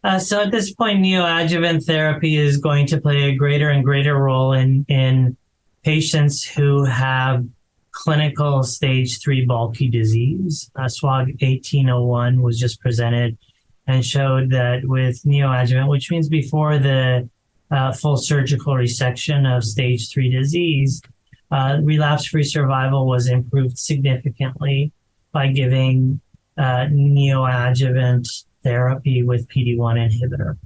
So at this point, neoadjuvant therapy is going to play a greater and greater role in patients who have clinical stage 3 bulky disease. SWOG 1801 was just presented and showed that with neoadjuvant, which means before the full surgical resection of stage 3 disease, relapse-free survival was improved significantly by giving neoadjuvant therapy with PD-1 inhibitor.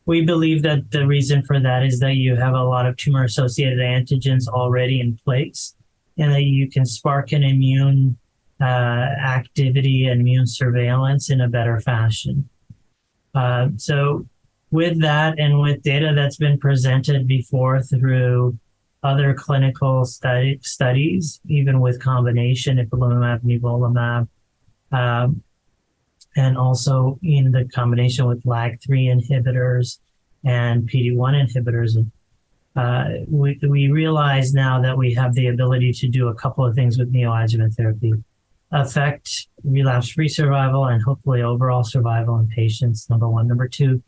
We believe that the reason for that is that you have a lot of tumor-associated antigens already in place, and that you can spark an immune activity and immune surveillance in a better fashion. So with that and with data that's been presented before through other clinical studies, even with combination ipilimumab, nivolumab, and also in the combination with LAG-3 inhibitors and PD-1 inhibitors, we realize now that we have the ability to do a couple of things with neoadjuvant therapy: affect relapse-free survival and hopefully overall survival in patients, number one. Number two,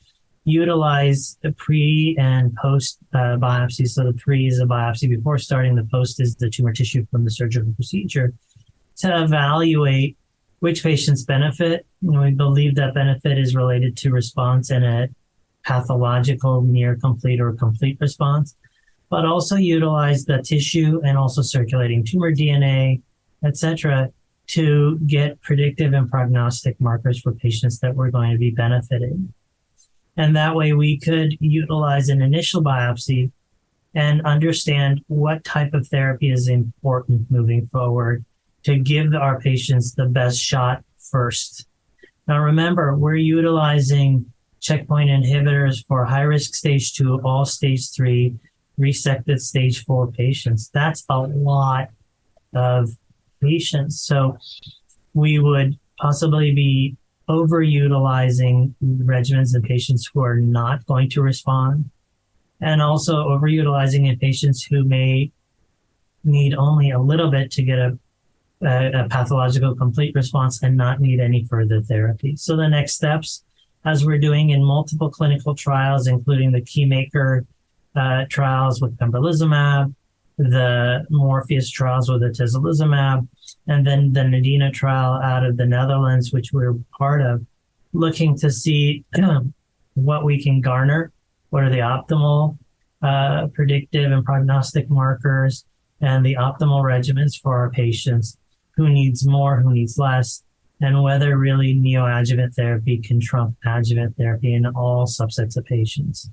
utilize the pre and post biopsy. So the pre is a biopsy before starting, the post is the tumor tissue from the surgical procedure, to evaluate which patients benefit. And we believe that benefit is related to response and a pathological near complete or complete response, but also utilize the tissue and also circulating tumor DNA, et cetera, to get predictive and prognostic markers for patients that we're going to be benefiting. And that way we could utilize an initial biopsy and understand what type of therapy is important moving forward to give our patients the best shot first. Now remember, we're utilizing checkpoint inhibitors for high-risk stage 2, all stage 3, resected stage 4 patients. That's a lot of patients. So we would possibly be overutilizing regimens in patients who are not going to respond, and also overutilizing in patients who may need only a little bit to get a pathological complete response and not need any further therapy. So the next steps, as we're doing in multiple clinical trials, including the Keymaker trials with Pembrolizumab, the MORPHEUS trials with atezolizumab, and then the NADINA trial out of the Netherlands, which we're part of, looking to see what we can garner, what are the optimal predictive and prognostic markers, and the optimal regimens for our patients, who needs more, who needs less, and whether really neoadjuvant therapy can trump adjuvant therapy in all subsets of patients.